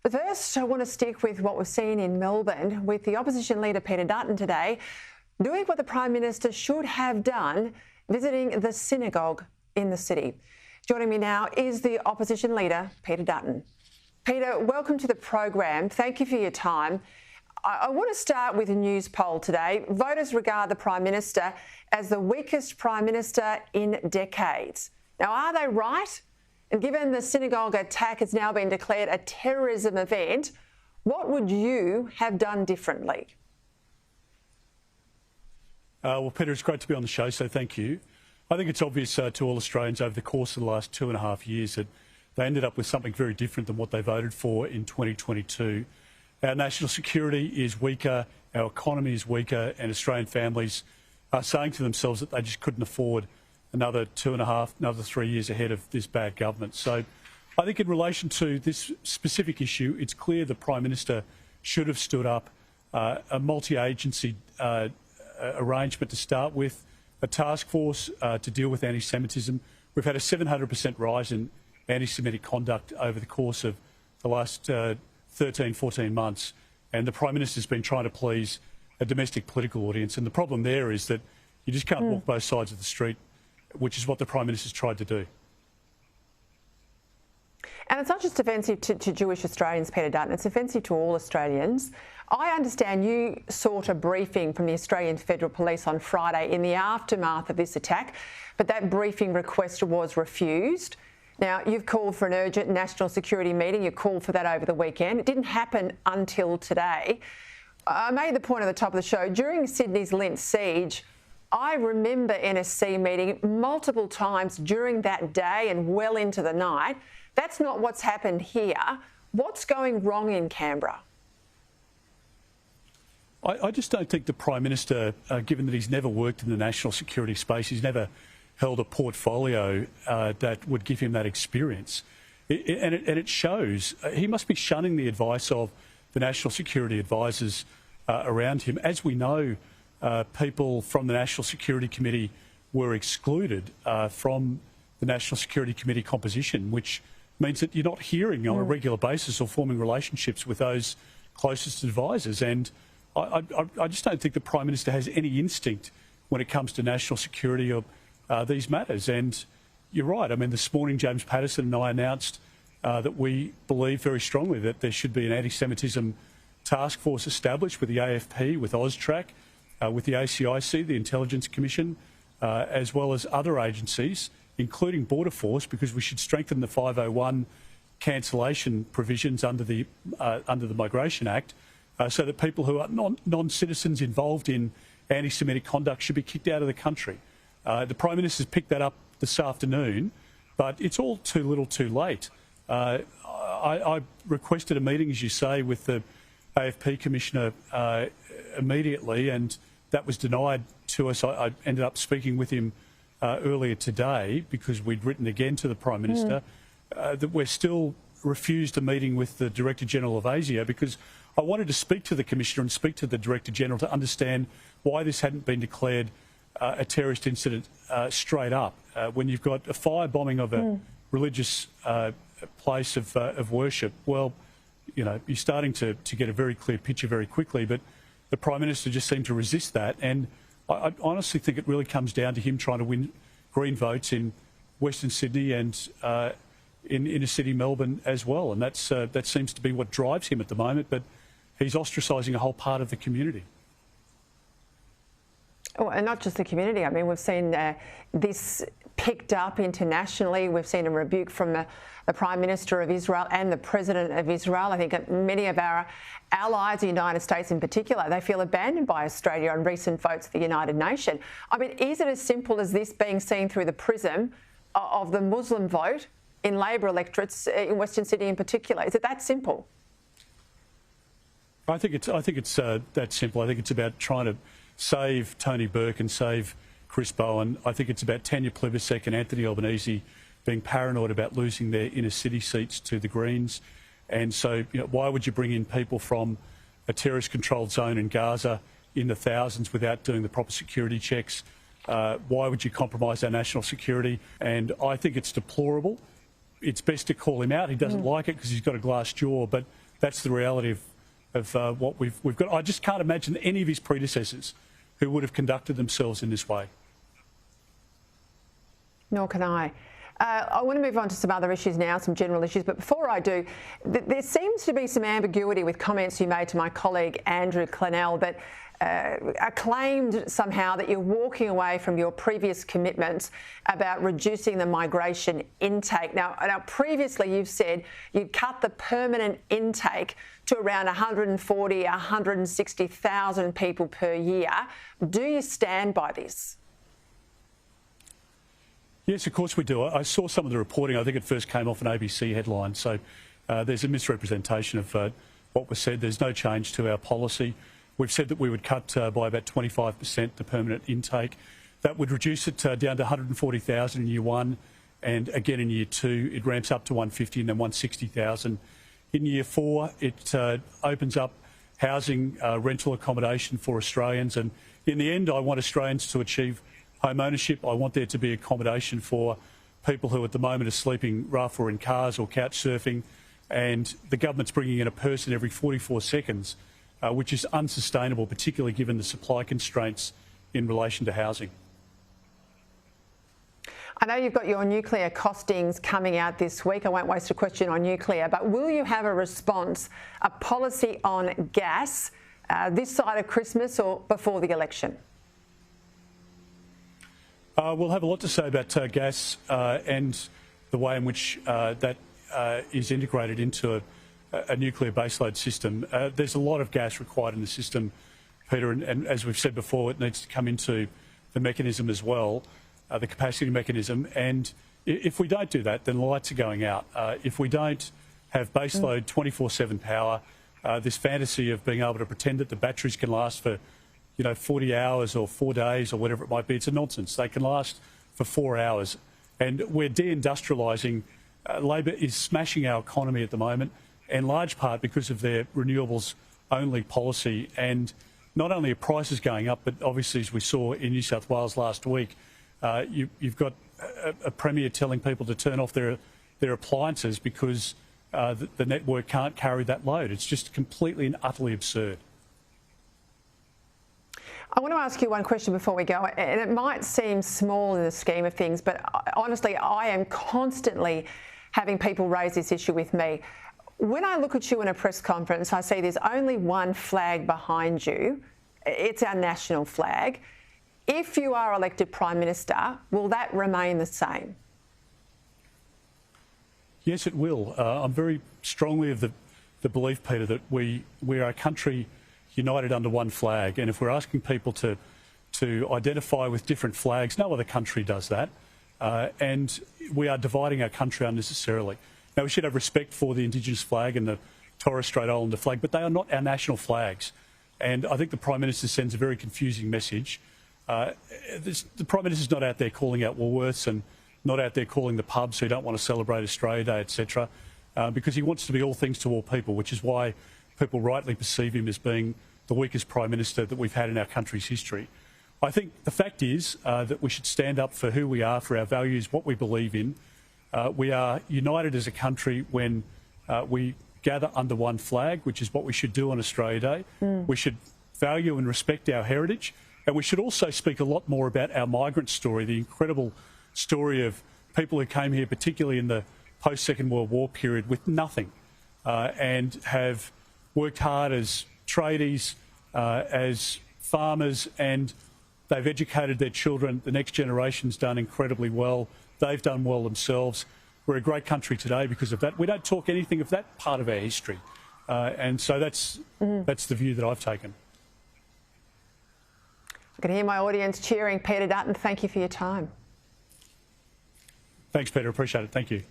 But first, I want to stick with what we've seen in Melbourne with the opposition leader Peter Dutton today doing what the Prime Minister should have done, visiting the synagogue in the city. Joining me now is the opposition leader, Peter Dutton. Peter, welcome to the program. Thank you for your time. I want to start with a news poll today. Voters regard the Prime Minister as the weakest Prime Minister in decades. Now, are they right? And given the synagogue attack has now been declared a terrorism event, what would you have done differently? Well, Peter, it's great to be on the show, so thank you. I think it's obvious to all Australians over the course of the last 2.5 years that they ended up with something very different than what they voted for in 2022. Our national security is weaker, our economy is weaker, and Australian families are saying to themselves that they just couldn't afford another 3 years ahead of this bad government. So I think in relation to this specific issue, it's clear the Prime Minister should have stood up a multi-agency arrangement to start with, a task force to deal with anti-Semitism. We've had a 700% rise in anti-Semitic conduct over the course of the last 13, 14 months, and the Prime Minister's been trying to please a domestic political audience. And the problem there is that you just can't walk both sides of the street, which is what the Prime Minister's tried to do. And it's not just offensive to Jewish Australians, Peter Dutton, it's offensive to all Australians. I understand you sought a briefing from the Australian Federal Police on Friday in the aftermath of this attack, but that briefing request was refused. Now, you've called for an urgent national security meeting. You called for that over the weekend. It didn't happen until today. I made the point at the top of the show, during Sydney's Lent siege, I remember NSC meeting multiple times during that day and well into the night. That's not what's happened here. What's going wrong in Canberra? I just don't think the Prime Minister, given that he's never worked in the national security space, he's never held a portfolio that would give him that experience. And it shows. He must be shunning the advice of the national security advisors around him. As we know, people from the National Security Committee were excluded from the National Security Committee composition, which means that you're not hearing on a regular basis or forming relationships with those closest advisors. And I just don't think the Prime Minister has any instinct when it comes to national security or these matters. And you're right. I mean, this morning James Patterson and I announced that we believe very strongly that there should be an anti-Semitism task force established with the AFP, with AUSTRAC, with the ACIC, the Intelligence Commission, as well as other agencies, including Border Force, because we should strengthen the 501 cancellation provisions under the Migration Act, so that people who are non-citizens involved in anti-Semitic conduct should be kicked out of the country. The Prime Minister's picked that up this afternoon, but it's all too little too late. I requested a meeting, as you say, with the AFP Commissioner immediately, and that was denied to us. I ended up speaking with him earlier today because we'd written again to the Prime Minister that we're still refused a meeting with the Director General of ASIO because I wanted to speak to the Commissioner and speak to the Director General to understand why this hadn't been declared a terrorist incident straight up. When you've got a firebombing of a religious place of worship, well, you know, you're starting to get a very clear picture very quickly, but the Prime Minister just seemed to resist that. And I honestly think it really comes down to him trying to win Green votes in Western Sydney and in inner city Melbourne as well. And that seems to be what drives him at the moment, but he's ostracising a whole part of the community. Oh, and not just the community. I mean, we've seen this picked up internationally. We've seen a rebuke from the Prime Minister of Israel and the President of Israel. I think many of our allies, the United States in particular, they feel abandoned by Australia on recent votes of the United Nations. I mean, is it as simple as this being seen through the prism of the Muslim vote in Labor electorates in Western Sydney in particular? Is it that simple? I think it's that simple. I think it's about trying to save Tony Burke and save Chris Bowen. I think it's about Tanya Plibersek and Anthony Albanese being paranoid about losing their inner city seats to the Greens. And so, you know, why would you bring in people from a terrorist-controlled zone in Gaza in the thousands without doing the proper security checks? Why would you compromise our national security? And I think it's deplorable. It's best to call him out. He doesn't like it because he's got a glass jaw, but that's the reality of what we've got. I just can't imagine any of his predecessors who would have conducted themselves in this way. Nor can I. I want to move on to some other issues now, some general issues. But before I do, there seems to be some ambiguity with comments you made to my colleague Andrew Clennell that claimed somehow that you're walking away from your previous commitments about reducing the migration intake. Now, previously you've said you'd cut the permanent intake to around 140, 160,000 people per year. Do you stand by this? Yes, of course we do. I saw some of the reporting. I think it first came off an ABC headline. So there's a misrepresentation of what was said. There's no change to our policy. We've said that we would cut by about 25% the permanent intake. That would reduce it down to 140,000 in year one, and again in year two it ramps up to 150 and then 160,000. In year four it opens up housing, rental accommodation for Australians, and in the end I want Australians to achieve home ownership. I want there to be accommodation for people who at the moment are sleeping rough or in cars or couch surfing, and the government's bringing in a person every 44 seconds, which is unsustainable, particularly given the supply constraints in relation to housing. I know you've got your nuclear costings coming out this week. I won't waste a question on nuclear, but will you have a response, a policy on gas this side of Christmas or before the election? We'll have a lot to say about gas and the way in which that is integrated into a nuclear baseload system. There's a lot of gas required in the system, Peter, and as we've said before, it needs to come into the mechanism as well, the capacity mechanism. And if we don't do that, then the lights are going out. If we don't have baseload 24/7 power, this fantasy of being able to pretend that the batteries can last for 40 hours or 4 days or whatever it might be, it's a nonsense. They can last for 4 hours. And we're deindustrialising. Labor is smashing our economy at the moment, in large part because of their renewables-only policy. And not only are prices going up, but obviously, as we saw in New South Wales last week, you've got a Premier telling people to turn off their appliances because the network can't carry that load. It's just completely and utterly absurd. I want to ask you one question before we go, and it might seem small in the scheme of things, but honestly, I am constantly having people raise this issue with me. When I look at you in a press conference, I see there's only one flag behind you. It's our national flag. If you are elected Prime Minister, will that remain the same? Yes, it will. I'm very strongly of the belief, Peter, that we are a country united under one flag, and if we're asking people to identify with different flags, no other country does that, and we are dividing our country unnecessarily. Now, we should have respect for the Indigenous flag and the Torres Strait Islander flag, but they are not our national flags, and I think the Prime Minister sends a very confusing message. The Prime Minister's not out there calling out Woolworths and not out there calling the pubs who don't want to celebrate Australia Day, etc., because he wants to be all things to all people, which is why people rightly perceive him as being the weakest Prime Minister that we've had in our country's history. I think the fact is that we should stand up for who we are, for our values, what we believe in. We are united as a country when we gather under one flag, which is what we should do on Australia Day. We should value and respect our heritage, and we should also speak a lot more about our migrant story, the incredible story of people who came here, particularly in the post-Second World War period, with nothing and have worked hard as tradies, as farmers, and they've educated their children. The next generation's done incredibly well. They've done well themselves. We're a great country today because of that. We don't talk anything of that part of our history. And so that's the view that I've taken. I can hear my audience cheering. Peter Dutton, thank you for your time. Thanks, Peter. Appreciate it. Thank you.